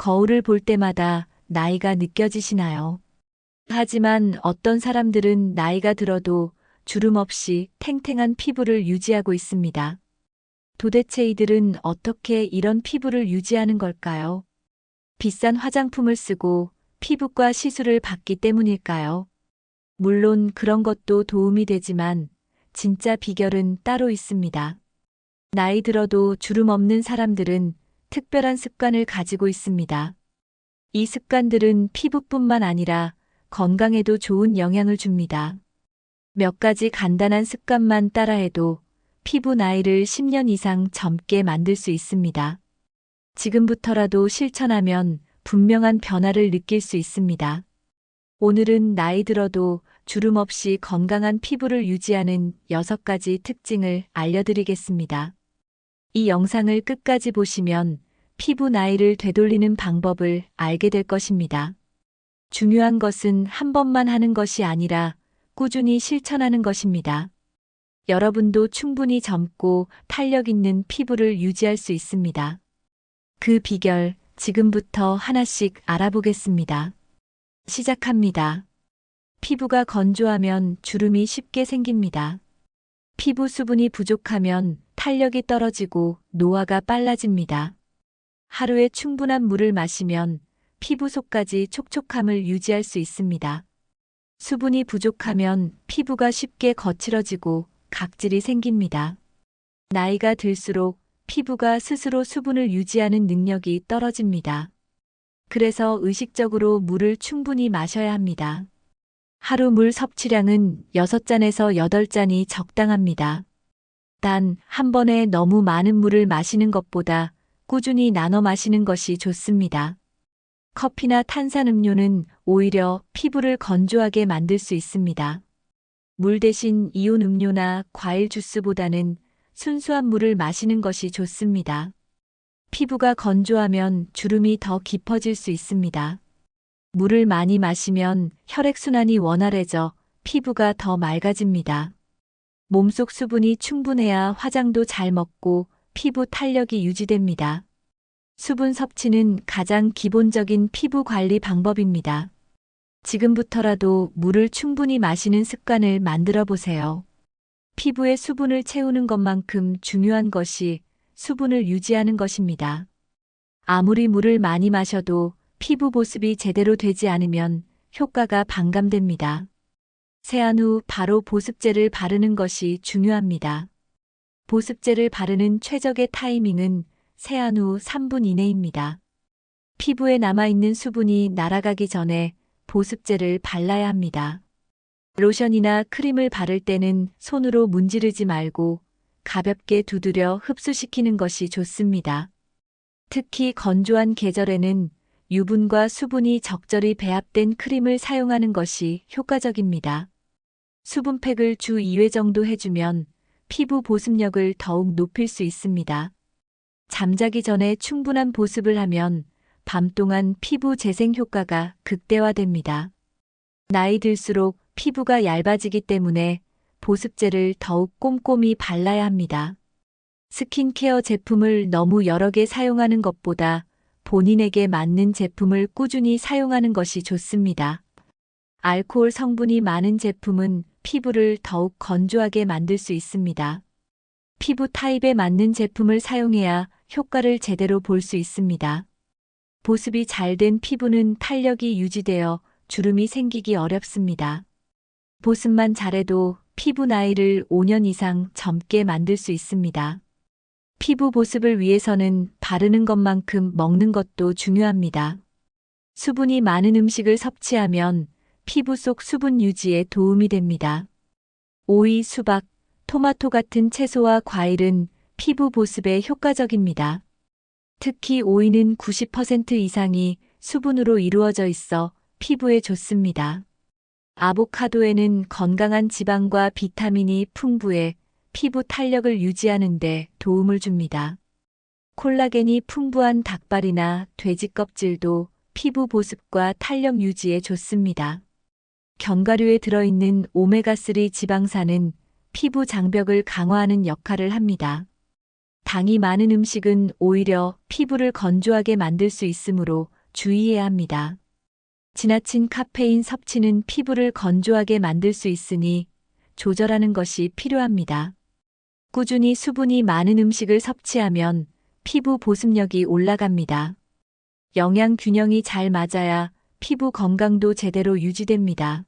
거울을 볼 때마다 나이가 느껴지시나요? 하지만 어떤 사람들은 나이가 들어도 주름 없이 탱탱한 피부를 유지하고 있습니다. 도대체 이들은 어떻게 이런 피부를 유지하는 걸까요? 비싼 화장품을 쓰고 피부과 시술을 받기 때문일까요? 물론 그런 것도 도움이 되지만 진짜 비결은 따로 있습니다. 나이 들어도 주름 없는 사람들은 특별한 습관을 가지고 있습니다. 이 습관들은 피부뿐만 아니라 건강에도 좋은 영향을 줍니다. 몇 가지 간단한 습관만 따라해도 피부 나이를 10년 이상 젊게 만들 수 있습니다. 지금부터라도 실천하면 분명한 변화를 느낄 수 있습니다. 오늘은 나이 들어도 주름 없이 건강한 피부를 유지하는 6가지 특징을 알려드리겠습니다. 이 영상을 끝까지 보시면 피부 나이를 되돌리는 방법을 알게 될 것입니다. 중요한 것은 한 번만 하는 것이 아니라 꾸준히 실천하는 것입니다. 여러분도 충분히 젊고 탄력 있는 피부를 유지할 수 있습니다. 그 비결 지금부터 하나씩 알아보겠습니다. 시작합니다. 피부가 건조하면 주름이 쉽게 생깁니다. 피부 수분이 부족하면 탄력이 떨어지고 노화가 빨라집니다. 하루에 충분한 물을 마시면 피부 속까지 촉촉함을 유지할 수 있습니다. 수분이 부족하면 피부가 쉽게 거칠어지고 각질이 생깁니다. 나이가 들수록 피부가 스스로 수분을 유지하는 능력이 떨어집니다. 그래서 의식적으로 물을 충분히 마셔야 합니다. 하루 물 섭취량은 6잔에서 8잔이 적당합니다. 단, 한 번에 너무 많은 물을 마시는 것보다 꾸준히 나눠 마시는 것이 좋습니다. 커피나 탄산음료는 오히려 피부를 건조하게 만들 수 있습니다. 물 대신 이온 음료나 과일 주스보다는 순수한 물을 마시는 것이 좋습니다. 피부가 건조하면 주름이 더 깊어질 수 있습니다. 물을 많이 마시면 혈액순환이 원활해져 피부가 더 맑아집니다. 몸속 수분이 충분해야 화장도 잘 먹고 피부 탄력이 유지됩니다. 수분 섭취는 가장 기본적인 피부 관리 방법입니다. 지금부터라도 물을 충분히 마시는 습관을 만들어 보세요. 피부에 수분을 채우는 것만큼 중요한 것이 수분을 유지하는 것입니다. 아무리 물을 많이 마셔도 피부 보습이 제대로 되지 않으면 효과가 반감됩니다. 세안 후 바로 보습제를 바르는 것이 중요합니다. 보습제를 바르는 최적의 타이밍은 세안 후 3분 이내입니다. 피부에 남아있는 수분이 날아가기 전에 보습제를 발라야 합니다. 로션이나 크림을 바를 때는 손으로 문지르지 말고 가볍게 두드려 흡수시키는 것이 좋습니다. 특히 건조한 계절에는 유분과 수분이 적절히 배합된 크림을 사용하는 것이 효과적입니다. 수분팩을 주 2회 정도 해주면 피부 보습력을 더욱 높일 수 있습니다. 잠자기 전에 충분한 보습을 하면 밤 동안 피부 재생 효과가 극대화됩니다. 나이 들수록 피부가 얇아지기 때문에 보습제를 더욱 꼼꼼히 발라야 합니다. 스킨케어 제품을 너무 여러 개 사용하는 것보다 본인에게 맞는 제품을 꾸준히 사용하는 것이 좋습니다. 알코올 성분이 많은 제품은 피부를 더욱 건조하게 만들 수 있습니다. 피부 타입에 맞는 제품을 사용해야 효과를 제대로 볼 수 있습니다. 보습이 잘 된 피부는 탄력이 유지되어 주름이 생기기 어렵습니다. 보습만 잘해도 피부 나이를 5년 이상 젊게 만들 수 있습니다. 피부 보습을 위해서는 바르는 것만큼 먹는 것도 중요합니다. 수분이 많은 음식을 섭취하면 피부 속 수분 유지에 도움이 됩니다. 오이, 수박, 토마토 같은 채소와 과일은 피부 보습에 효과적입니다. 특히 오이는 90% 이상이 수분으로 이루어져 있어 피부에 좋습니다. 아보카도에는 건강한 지방과 비타민이 풍부해 피부 탄력을 유지하는 데 도움을 줍니다. 콜라겐이 풍부한 닭발이나 돼지 껍질도 피부 보습과 탄력 유지에 좋습니다. 견과류에 들어있는 오메가3 지방산은 피부 장벽을 강화하는 역할을 합니다. 당이 많은 음식은 오히려 피부를 건조하게 만들 수 있으므로 주의해야 합니다. 지나친 카페인 섭취는 피부를 건조하게 만들 수 있으니 조절하는 것이 필요합니다. 꾸준히 수분이 많은 음식을 섭취하면 피부 보습력이 올라갑니다. 영양 균형이 잘 맞아야 피부 건강도 제대로 유지됩니다.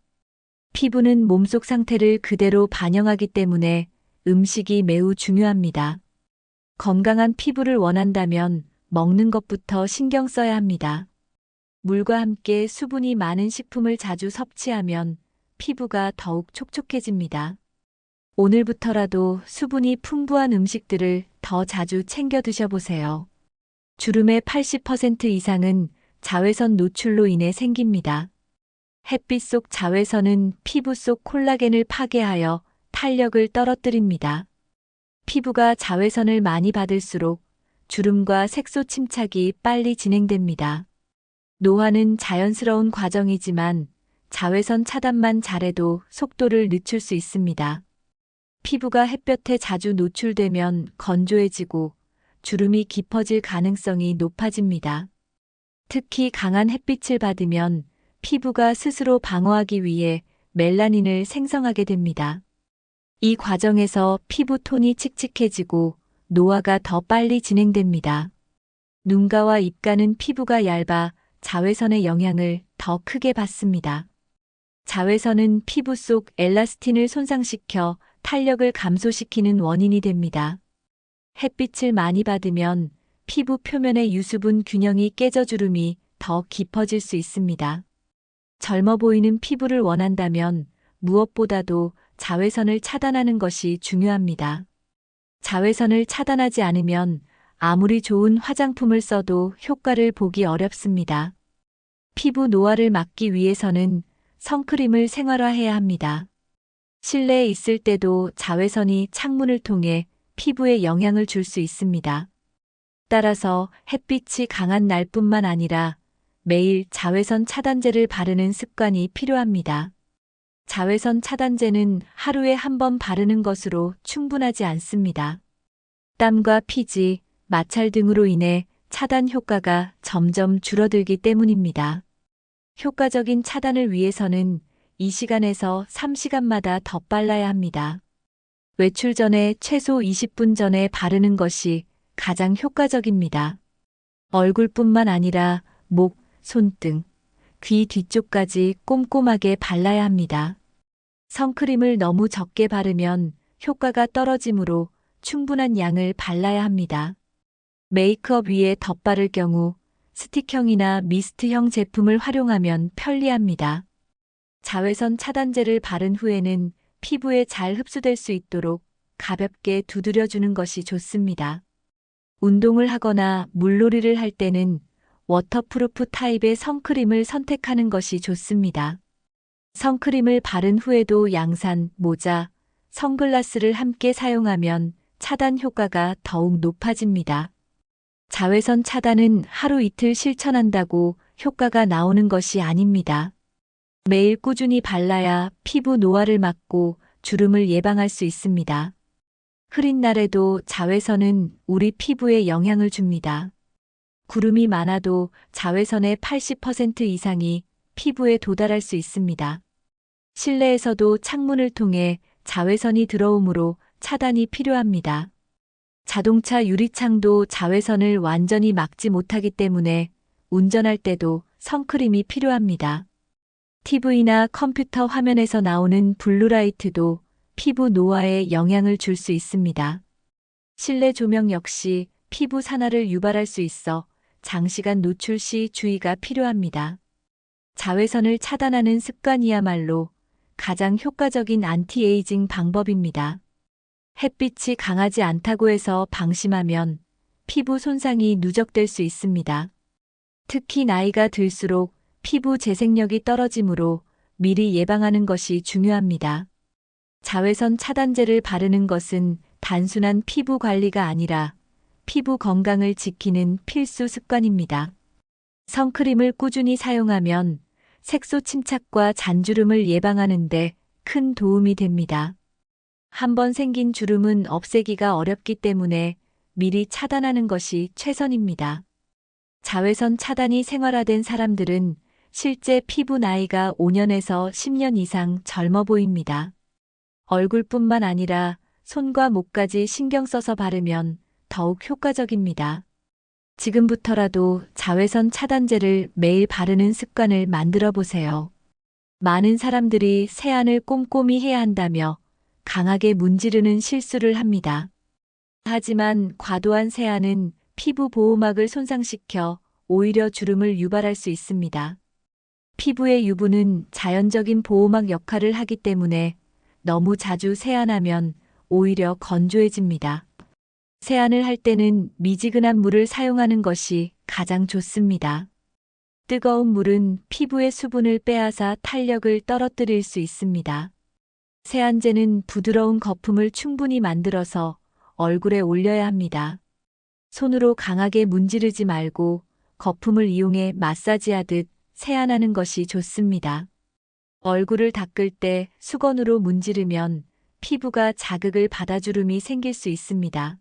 피부는 몸속 상태를 그대로 반영하기 때문에 음식이 매우 중요합니다. 건강한 피부를 원한다면 먹는 것부터 신경 써야 합니다. 물과 함께 수분이 많은 식품을 자주 섭취하면 피부가 더욱 촉촉해집니다. 오늘부터라도 수분이 풍부한 음식들을 더 자주 챙겨 드셔보세요. 주름의 80% 이상은 자외선 노출로 인해 생깁니다. 햇빛 속 자외선은 피부 속 콜라겐을 파괴하여 탄력을 떨어뜨립니다. 피부가 자외선을 많이 받을수록 주름과 색소 침착이 빨리 진행됩니다. 노화는 자연스러운 과정이지만 자외선 차단만 잘해도 속도를 늦출 수 있습니다. 피부가 햇볕에 자주 노출되면 건조해지고 주름이 깊어질 가능성이 높아집니다. 특히 강한 햇빛을 받으면 피부가 스스로 방어하기 위해 멜라닌을 생성하게 됩니다. 이 과정에서 피부 톤이 칙칙해지고 노화가 더 빨리 진행됩니다. 눈가와 입가는 피부가 얇아 자외선의 영향을 더 크게 받습니다. 자외선은 피부 속 엘라스틴을 손상시켜 탄력을 감소시키는 원인이 됩니다. 햇빛을 많이 받으면 피부 표면의 유수분 균형이 깨져 주름이 더 깊어질 수 있습니다. 젊어 보이는 피부를 원한다면 무엇보다도 자외선을 차단하는 것이 중요합니다. 자외선을 차단하지 않으면 아무리 좋은 화장품을 써도 효과를 보기 어렵습니다. 피부 노화를 막기 위해서는 선크림을 생활화해야 합니다. 실내에 있을 때도 자외선이 창문을 통해 피부에 영향을 줄 수 있습니다. 따라서 햇빛이 강한 날뿐만 아니라 매일 자외선 차단제를 바르는 습관이 필요합니다. 자외선 차단제는 하루에 한 번 바르는 것으로 충분하지 않습니다. 땀과 피지, 마찰 등으로 인해 차단 효과가 점점 줄어들기 때문입니다. 효과적인 차단을 위해서는 2시간에서 3시간마다 덧발라야 합니다. 외출 전에 최소 20분 전에 바르는 것이 가장 효과적입니다. 얼굴뿐만 아니라 목, 손등, 귀 뒤쪽까지 꼼꼼하게 발라야 합니다. 선크림을 너무 적게 바르면 효과가 떨어지므로 충분한 양을 발라야 합니다. 메이크업 위에 덧바를 경우 스틱형이나 미스트형 제품을 활용하면 편리합니다. 자외선 차단제를 바른 후에는 피부에 잘 흡수될 수 있도록 가볍게 두드려주는 것이 좋습니다. 운동을 하거나 물놀이를 할 때는 워터프루프 타입의 선크림을 선택하는 것이 좋습니다. 선크림을 바른 후에도 양산, 모자, 선글라스를 함께 사용하면 차단 효과가 더욱 높아집니다. 자외선 차단은 하루 이틀 실천한다고 효과가 나오는 것이 아닙니다. 매일 꾸준히 발라야 피부 노화를 막고 주름을 예방할 수 있습니다. 흐린 날에도 자외선은 우리 피부에 영향을 줍니다. 구름이 많아도 자외선의 80% 이상이 피부에 도달할 수 있습니다. 실내에서도 창문을 통해 자외선이 들어오므로 차단이 필요합니다. 자동차 유리창도 자외선을 완전히 막지 못하기 때문에 운전할 때도 선크림이 필요합니다. TV나 컴퓨터 화면에서 나오는 블루라이트도 피부 노화에 영향을 줄 수 있습니다. 실내 조명 역시 피부 산화를 유발할 수 있어 장시간 노출 시 주의가 필요합니다. 자외선을 차단하는 습관이야말로 가장 효과적인 안티에이징 방법입니다. 햇빛이 강하지 않다고 해서 방심하면 피부 손상이 누적될 수 있습니다. 특히 나이가 들수록 피부 재생력이 떨어지므로 미리 예방하는 것이 중요합니다. 자외선 차단제를 바르는 것은 단순한 피부 관리가 아니라 피부 건강을 지키는 필수 습관입니다. 선크림을 꾸준히 사용하면 색소 침착과 잔주름을 예방하는 데 큰 도움이 됩니다. 한번 생긴 주름은 없애기가 어렵기 때문에 미리 차단하는 것이 최선입니다. 자외선 차단이 생활화된 사람들은 실제 피부 나이가 5년에서 10년 이상 젊어 보입니다. 얼굴뿐만 아니라 손과 목까지 신경 써서 바르면 더욱 효과적입니다. 지금부터라도 자외선 차단제를 매일 바르는 습관을 만들어 보세요. 많은 사람들이 세안을 꼼꼼히 해야 한다며 강하게 문지르는 실수를 합니다. 하지만 과도한 세안은 피부 보호막을 손상시켜 오히려 주름을 유발할 수 있습니다. 피부의 유분은 자연적인 보호막 역할을 하기 때문에 너무 자주 세안하면 오히려 건조해집니다. 세안을 할 때는 미지근한 물을 사용하는 것이 가장 좋습니다. 뜨거운 물은 피부의 수분을 빼앗아 탄력을 떨어뜨릴 수 있습니다. 세안제는 부드러운 거품을 충분히 만들어서 얼굴에 올려야 합니다. 손으로 강하게 문지르지 말고 거품을 이용해 마사지하듯 세안하는 것이 좋습니다. 얼굴을 닦을 때 수건으로 문지르면 피부가 자극을 받아 주름이 생길 수 있습니다.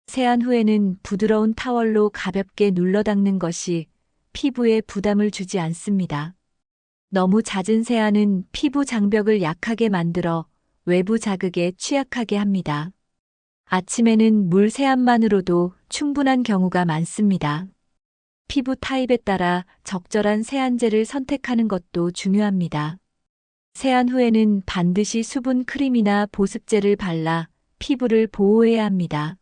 세안 후에는 부드러운 타월로 가볍게 눌러 닦는 것이 피부에 부담을 주지 않습니다. 너무 잦은 세안은 피부 장벽을 약하게 만들어 외부 자극에 취약하게 합니다. 아침에는 물 세안만으로도 충분한 경우가 많습니다. 피부 타입에 따라 적절한 세안제를 선택하는 것도 중요합니다. 세안 후에는 반드시 수분 크림이나 보습제를 발라 피부를 보호해야 합니다.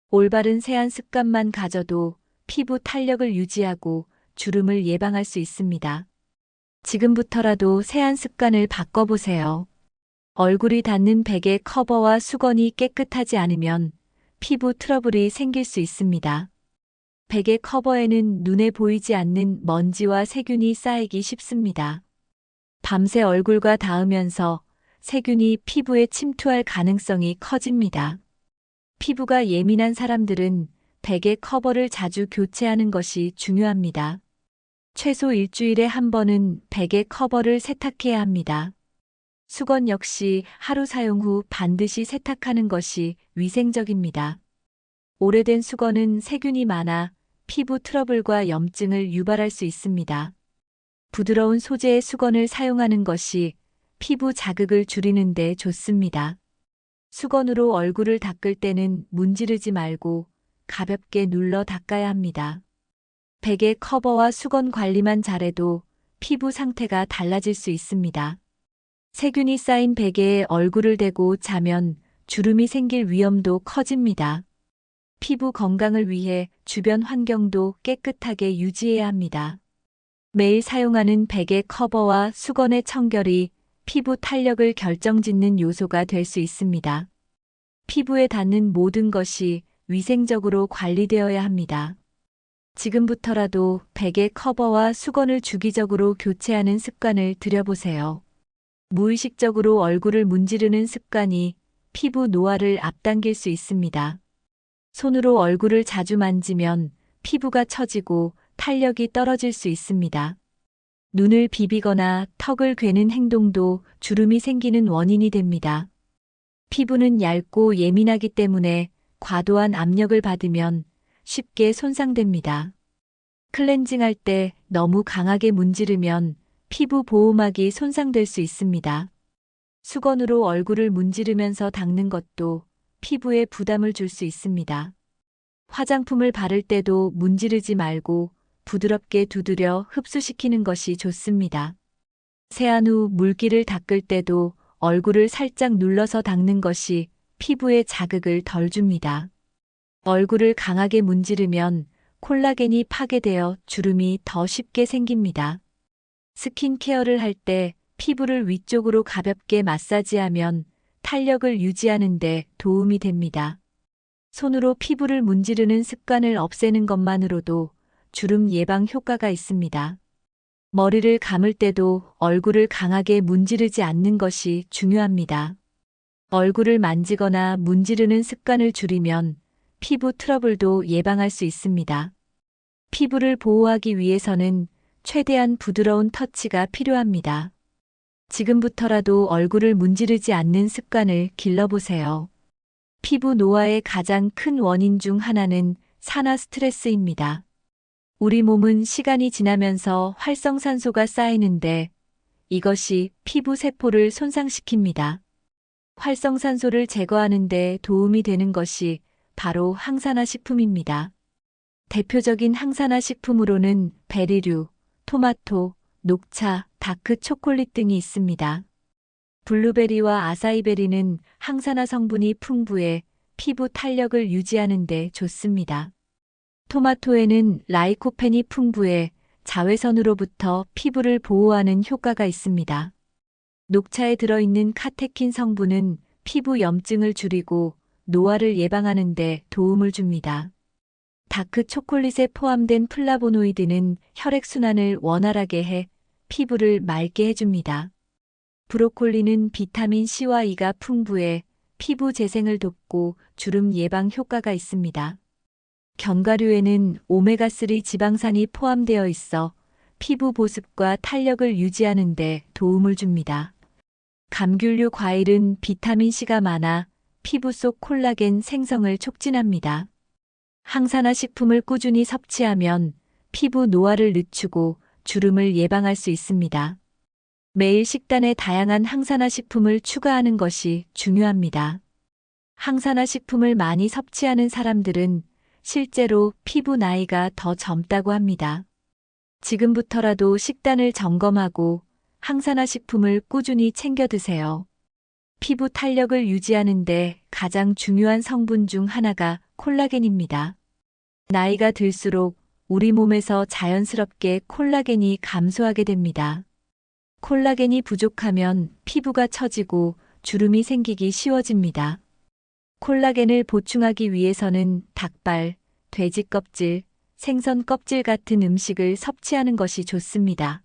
올바른 세안 습관만 가져도 피부 탄력을 유지하고 주름을 예방할 수 있습니다. 지금부터라도 세안 습관을 바꿔보세요. 얼굴이 닿는 베개 커버와 수건이 깨끗하지 않으면 피부 트러블이 생길 수 있습니다. 베개 커버에는 눈에 보이지 않는 먼지와 세균이 쌓이기 쉽습니다. 밤새 얼굴과 닿으면서 세균이 피부에 침투할 가능성이 커집니다. 피부가 예민한 사람들은 베개 커버를 자주 교체하는 것이 중요합니다. 최소 일주일에 한 번은 베개 커버를 세탁해야 합니다. 수건 역시 하루 사용 후 반드시 세탁하는 것이 위생적입니다. 오래된 수건은 세균이 많아 피부 트러블과 염증을 유발할 수 있습니다. 부드러운 소재의 수건을 사용하는 것이 피부 자극을 줄이는 데 좋습니다. 수건으로 얼굴을 닦을 때는 문지르지 말고 가볍게 눌러 닦아야 합니다. 베개 커버와 수건 관리만 잘해도 피부 상태가 달라질 수 있습니다. 세균이 쌓인 베개에 얼굴을 대고 자면 주름이 생길 위험도 커집니다. 피부 건강을 위해 주변 환경도 깨끗하게 유지해야 합니다. 매일 사용하는 베개 커버와 수건의 청결이 피부 탄력을 결정짓는 요소가 될 수 있습니다. 피부에 닿는 모든 것이 위생적으로 관리되어야 합니다. 지금부터라도 베개 커버와 수건을 주기적으로 교체하는 습관을 들여보세요. 무의식적으로 얼굴을 문지르는 습관이 피부 노화를 앞당길 수 있습니다. 손으로 얼굴을 자주 만지면 피부가 처지고 탄력이 떨어질 수 있습니다. 눈을 비비거나 턱을 괴는 행동도 주름이 생기는 원인이 됩니다. 피부는 얇고 예민하기 때문에 과도한 압력을 받으면 쉽게 손상됩니다. 클렌징할 때 너무 강하게 문지르면 피부 보호막이 손상될 수 있습니다. 수건으로 얼굴을 문지르면서 닦는 것도 피부에 부담을 줄 수 있습니다. 화장품을 바를 때도 문지르지 말고 부드럽게 두드려 흡수시키는 것이 좋습니다. 세안 후 물기를 닦을 때도 얼굴을 살짝 눌러서 닦는 것이 피부에 자극을 덜 줍니다. 얼굴을 강하게 문지르면 콜라겐이 파괴되어 주름이 더 쉽게 생깁니다. 스킨케어를 할 때 피부를 위쪽으로 가볍게 마사지하면 탄력을 유지하는 데 도움이 됩니다. 손으로 피부를 문지르는 습관을 없애는 것만으로도 주름 예방 효과가 있습니다. 머리를 감을 때도 얼굴을 강하게 문지르지 않는 것이 중요합니다. 얼굴을 만지거나 문지르는 습관을 줄이면 피부 트러블도 예방할 수 있습니다. 피부를 보호하기 위해서는 최대한 부드러운 터치가 필요합니다. 지금부터라도 얼굴을 문지르지 않는 습관을 길러보세요. 피부 노화의 가장 큰 원인 중 하나는 산화 스트레스입니다. 우리 몸은 시간이 지나면서 활성산소가 쌓이는데 이것이 피부 세포를 손상시킵니다. 활성산소를 제거하는 데 도움이 되는 것이 바로 항산화 식품입니다. 대표적인 항산화 식품으로는 베리류, 토마토, 녹차, 다크 초콜릿 등이 있습니다. 블루베리와 아사이베리는 항산화 성분이 풍부해 피부 탄력을 유지하는 데 좋습니다. 토마토에는 라이코펜이 풍부해 자외선으로부터 피부를 보호하는 효과가 있습니다. 녹차에 들어있는 카테킨 성분은 피부 염증을 줄이고 노화를 예방하는 데 도움을 줍니다. 다크 초콜릿에 포함된 플라보노이드는 혈액순환을 원활하게 해 피부를 맑게 해줍니다. 브로콜리는 비타민 C와 E가 풍부해 피부 재생을 돕고 주름 예방 효과가 있습니다. 견과류에는 오메가3 지방산이 포함되어 있어 피부 보습과 탄력을 유지하는 데 도움을 줍니다. 감귤류 과일은 비타민 C가 많아 피부 속 콜라겐 생성을 촉진합니다. 항산화 식품을 꾸준히 섭취하면 피부 노화를 늦추고 주름을 예방할 수 있습니다. 매일 식단에 다양한 항산화 식품을 추가하는 것이 중요합니다. 항산화 식품을 많이 섭취하는 사람들은 실제로 피부 나이가 더 젊다고 합니다. 지금부터라도 식단을 점검하고 항산화 식품을 꾸준히 챙겨 드세요. 피부 탄력을 유지하는 데 가장 중요한 성분 중 하나가 콜라겐입니다. 나이가 들수록 우리 몸에서 자연스럽게 콜라겐이 감소하게 됩니다. 콜라겐이 부족하면 피부가 처지고 주름이 생기기 쉬워집니다. 콜라겐을 보충하기 위해서는 닭발, 돼지 껍질, 생선 껍질 같은 음식을 섭취하는 것이 좋습니다.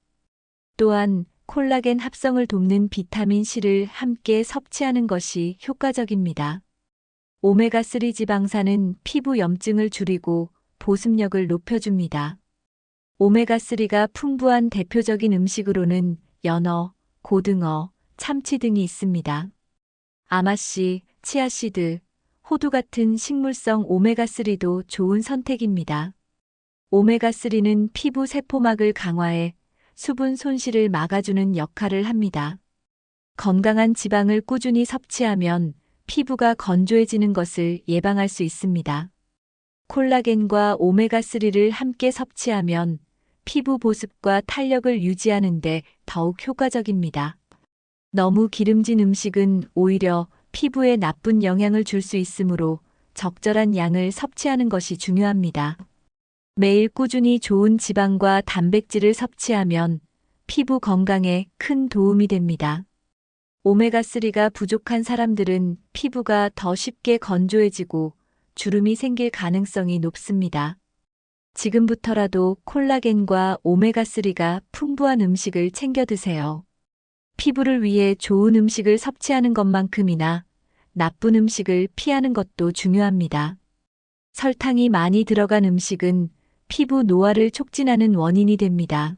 또한 콜라겐 합성을 돕는 비타민 C를 함께 섭취하는 것이 효과적입니다. 오메가3 지방산은 피부 염증을 줄이고 보습력을 높여줍니다. 오메가3가 풍부한 대표적인 음식으로는 연어, 고등어, 참치 등이 있습니다. 아마씨, 치아씨드, 호두 같은 식물성 오메가3도 좋은 선택입니다. 오메가3는 피부 세포막을 강화해 수분 손실을 막아주는 역할을 합니다. 건강한 지방을 꾸준히 섭취하면 피부가 건조해지는 것을 예방할 수 있습니다. 콜라겐과 오메가3를 함께 섭취하면 피부 보습과 탄력을 유지하는 데 더욱 효과적입니다. 너무 기름진 음식은 오히려 피부에 나쁜 영향을 줄 수 있으므로 적절한 양을 섭취하는 것이 중요합니다. 매일 꾸준히 좋은 지방과 단백질을 섭취하면 피부 건강에 큰 도움이 됩니다. 오메가3가 부족한 사람들은 피부가 더 쉽게 건조해지고 주름이 생길 가능성이 높습니다. 지금부터라도 콜라겐과 오메가3가 풍부한 음식을 챙겨 드세요. 피부를 위해 좋은 음식을 섭취하는 것만큼이나 나쁜 음식을 피하는 것도 중요합니다. 설탕이 많이 들어간 음식은 피부 노화를 촉진하는 원인이 됩니다.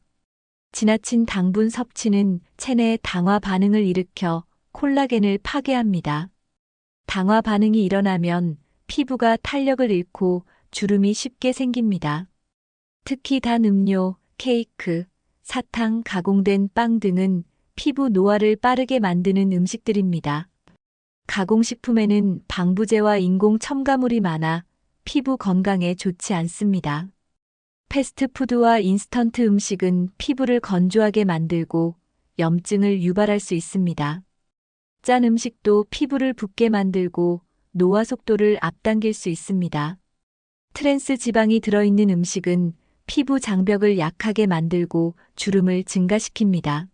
지나친 당분 섭취는 체내 당화 반응을 일으켜 콜라겐을 파괴합니다. 당화 반응이 일어나면 피부가 탄력을 잃고 주름이 쉽게 생깁니다. 특히 단 음료, 케이크, 사탕, 가공된 빵 등은 피부 노화를 빠르게 만드는 음식들입니다. 가공식품에는 방부제와 인공 첨가물이 많아 피부 건강에 좋지 않습니다. 패스트푸드와 인스턴트 음식은 피부를 건조하게 만들고 염증을 유발할 수 있습니다. 짠 음식도 피부를 붓게 만들고 노화 속도를 앞당길 수 있습니다. 트랜스 지방이 들어있는 음식은 피부 장벽을 약하게 만들고 주름을 증가시킵니다.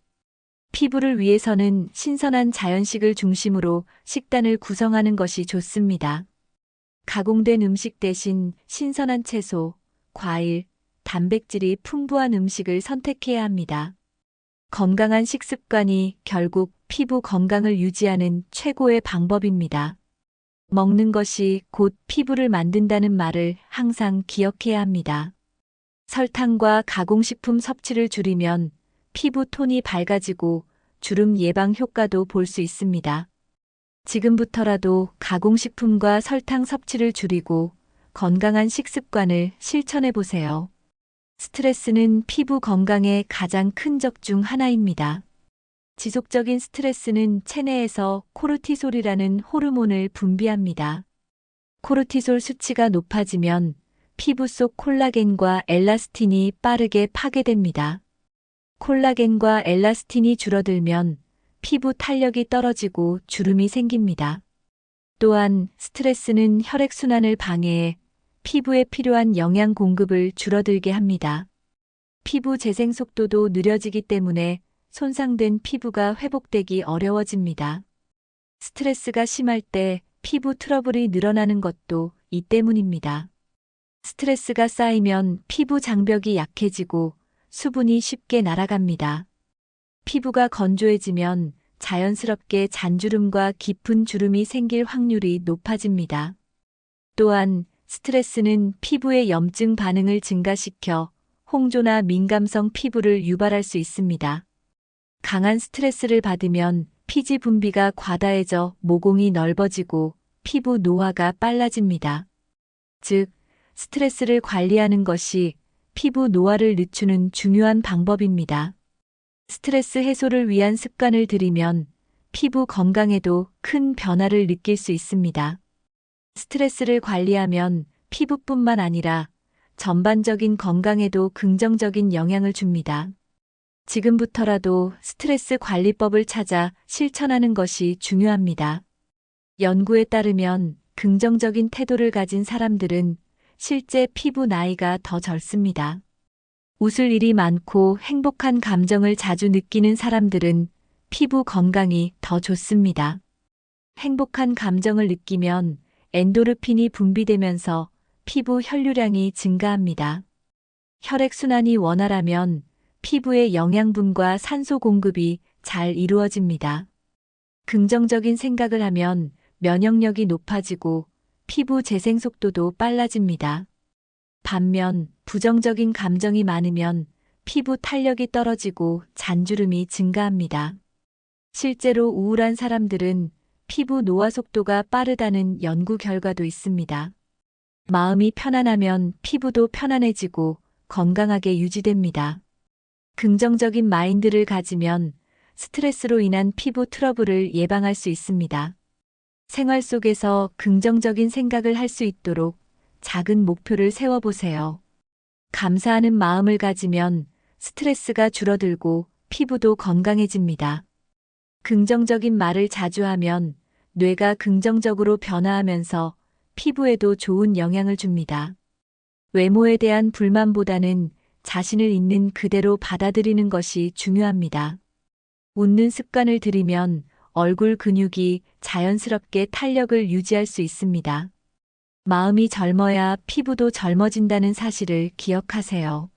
피부를 위해서는 신선한 자연식을 중심으로 식단을 구성하는 것이 좋습니다. 가공된 음식 대신 신선한 채소, 과일, 단백질이 풍부한 음식을 선택해야 합니다. 건강한 식습관이 결국 피부 건강을 유지하는 최고의 방법입니다. 먹는 것이 곧 피부를 만든다는 말을 항상 기억해야 합니다. 설탕과 가공식품 섭취를 줄이면 피부 톤이 밝아지고 주름 예방 효과도 볼 수 있습니다. 지금부터라도 가공식품과 설탕 섭취를 줄이고 건강한 식습관을 실천해 보세요. 스트레스는 피부 건강의 가장 큰 적 중 하나입니다. 지속적인 스트레스는 체내에서 코르티솔이라는 호르몬을 분비합니다. 코르티솔 수치가 높아지면 피부 속 콜라겐과 엘라스틴이 빠르게 파괴됩니다. 콜라겐과 엘라스틴이 줄어들면 피부 탄력이 떨어지고 주름이 생깁니다. 또한 스트레스는 혈액순환을 방해해 피부에 필요한 영양 공급을 줄어들게 합니다. 피부 재생 속도도 느려지기 때문에 손상된 피부가 회복되기 어려워집니다. 스트레스가 심할 때 피부 트러블이 늘어나는 것도 이 때문입니다. 스트레스가 쌓이면 피부 장벽이 약해지고 수분이 쉽게 날아갑니다. 피부가 건조해지면 자연스럽게 잔주름과 깊은 주름이 생길 확률이 높아집니다. 또한 스트레스는 피부의 염증 반응을 증가시켜 홍조나 민감성 피부를 유발할 수 있습니다. 강한 스트레스를 받으면 피지 분비가 과다해져 모공이 넓어지고 피부 노화가 빨라집니다. 즉, 스트레스를 관리하는 것이 피부 노화를 늦추는 중요한 방법입니다. 스트레스 해소를 위한 습관을 들이면 피부 건강에도 큰 변화를 느낄 수 있습니다. 스트레스를 관리하면 피부뿐만 아니라 전반적인 건강에도 긍정적인 영향을 줍니다. 지금부터라도 스트레스 관리법을 찾아 실천하는 것이 중요합니다. 연구에 따르면 긍정적인 태도를 가진 사람들은 실제 피부 나이가 더 젊습니다. 웃을 일이 많고 행복한 감정을 자주 느끼는 사람들은 피부 건강이 더 좋습니다. 행복한 감정을 느끼면 엔도르핀이 분비되면서 피부 혈류량이 증가합니다. 혈액순환이 원활하면 피부의 영양분과 산소 공급이 잘 이루어집니다. 긍정적인 생각을 하면 면역력이 높아지고 피부 재생 속도도 빨라집니다. 반면 부정적인 감정이 많으면 피부 탄력이 떨어지고 잔주름이 증가합니다. 실제로 우울한 사람들은 피부 노화 속도가 빠르다는 연구 결과도 있습니다. 마음이 편안하면 피부도 편안해지고 건강하게 유지됩니다. 긍정적인 마인드를 가지면 스트레스로 인한 피부 트러블을 예방할 수 있습니다. 생활 속에서 긍정적인 생각을 할 수 있도록 작은 목표를 세워보세요. 감사하는 마음을 가지면 스트레스가 줄어들고 피부도 건강해집니다. 긍정적인 말을 자주 하면 뇌가 긍정적으로 변화하면서 피부에도 좋은 영향을 줍니다. 외모에 대한 불만보다는 자신을 있는 그대로 받아들이는 것이 중요합니다. 웃는 습관을 들이면 얼굴 근육이 자연스럽게 탄력을 유지할 수 있습니다. 마음이 젊어야 피부도 젊어진다는 사실을 기억하세요.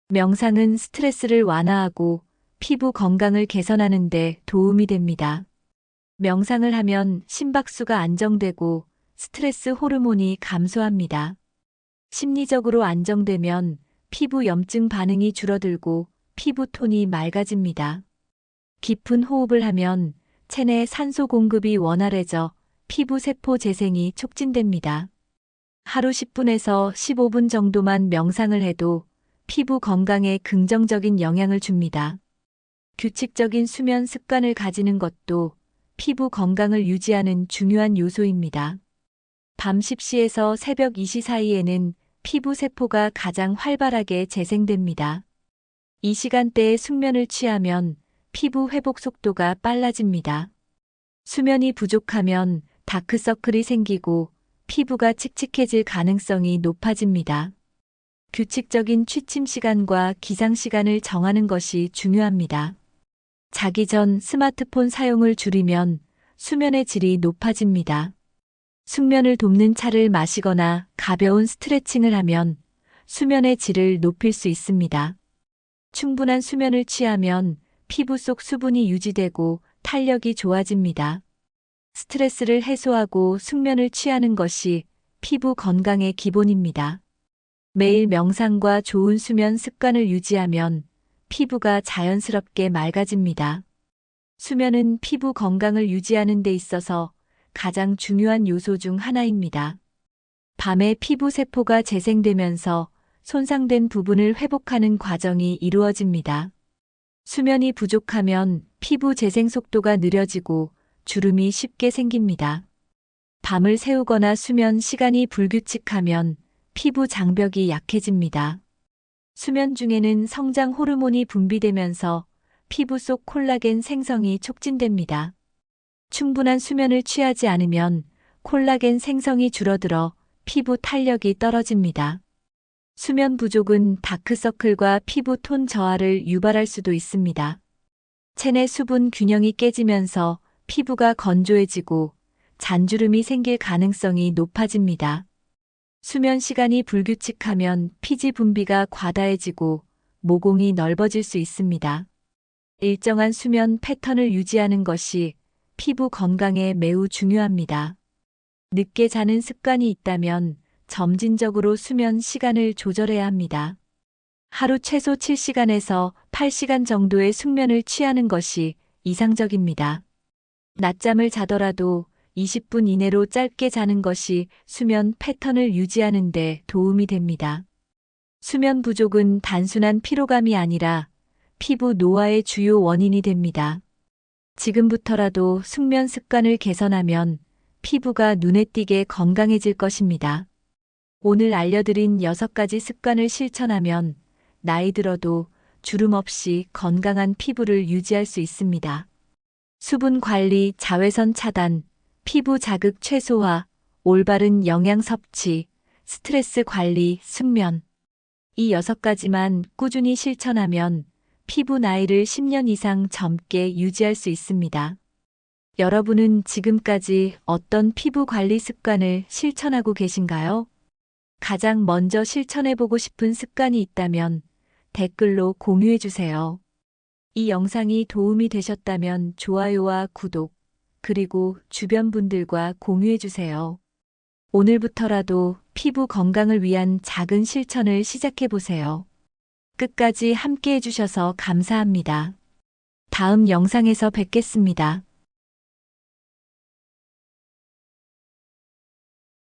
명상은 스트레스를 완화하고 피부 건강을 개선하는 데 도움이 됩니다. 명상을 하면 심박수가 안정되고 스트레스 호르몬이 감소합니다. 심리적으로 안정되면 피부 염증 반응이 줄어들고 피부 톤이 맑아집니다. 깊은 호흡을 하면 체내 산소 공급이 원활해져 피부 세포 재생이 촉진됩니다. 하루 10분에서 15분 정도만 명상을 해도 피부 건강에 긍정적인 영향을 줍니다. 규칙적인 수면 습관을 가지는 것도 피부 건강을 유지하는 중요한 요소입니다. 밤 10시에서 새벽 2시 사이에는 피부 세포가 가장 활발하게 재생됩니다. 이 시간대에 숙면을 취하면 피부 회복 속도가 빨라집니다. 수면이 부족하면 다크서클이 생기고 피부가 칙칙해질 가능성이 높아집니다. 규칙적인 취침 시간과 기상 시간을 정하는 것이 중요합니다. 자기 전 스마트폰 사용을 줄이면 수면의 질이 높아집니다. 숙면을 돕는 차를 마시거나 가벼운 스트레칭을 하면 수면의 질을 높일 수 있습니다. 충분한 수면을 취하면 피부 속 수분이 유지되고 탄력이 좋아집니다. 스트레스를 해소하고 숙면을 취하는 것이 피부 건강의 기본입니다. 매일 명상과 좋은 수면 습관을 유지하면 피부가 자연스럽게 맑아집니다. 수면은 피부 건강을 유지하는 데 있어서 가장 중요한 요소 중 하나입니다. 밤에 피부 세포가 재생되면서 손상된 부분을 회복하는 과정이 이루어집니다. 수면이 부족하면 피부 재생 속도가 느려지고 주름이 쉽게 생깁니다. 밤을 새우거나 수면 시간이 불규칙하면 피부 장벽이 약해집니다. 수면 중에는 성장 호르몬이 분비되면서 피부 속 콜라겐 생성이 촉진됩니다. 충분한 수면을 취하지 않으면 콜라겐 생성이 줄어들어 피부 탄력이 떨어집니다. 수면 부족은 다크서클과 피부 톤 저하를 유발할 수도 있습니다. 체내 수분 균형이 깨지면서 피부가 건조해지고 잔주름이 생길 가능성이 높아집니다. 수면 시간이 불규칙하면 피지 분비가 과다해지고 모공이 넓어질 수 있습니다. 일정한 수면 패턴을 유지하는 것이 피부 건강에 매우 중요합니다. 늦게 자는 습관이 있다면 점진적으로 수면 시간을 조절해야 합니다. 하루 최소 7시간에서 8시간 정도의 숙면을 취하는 것이 이상적입니다. 낮잠을 자더라도 20분 이내로 짧게 자는 것이 수면 패턴을 유지하는 데 도움이 됩니다. 수면 부족은 단순한 피로감이 아니라 피부 노화의 주요 원인이 됩니다. 지금부터라도 숙면 습관을 개선하면 피부가 눈에 띄게 건강해질 것입니다. 오늘 알려드린 6가지 습관을 실천하면 나이 들어도 주름 없이 건강한 피부를 유지할 수 있습니다. 수분 관리, 자외선 차단, 피부 자극 최소화, 올바른 영양 섭취, 스트레스 관리, 숙면. 이 6가지만 꾸준히 실천하면 피부 나이를 10년 이상 젊게 유지할 수 있습니다. 여러분은 지금까지 어떤 피부 관리 습관을 실천하고 계신가요? 가장 먼저 실천해보고 싶은 습관이 있다면 댓글로 공유해주세요. 이 영상이 도움이 되셨다면 좋아요와 구독, 그리고 주변 분들과 공유해주세요. 오늘부터라도 피부 건강을 위한 작은 실천을 시작해보세요. 끝까지 함께 해주셔서 감사합니다. 다음 영상에서 뵙겠습니다.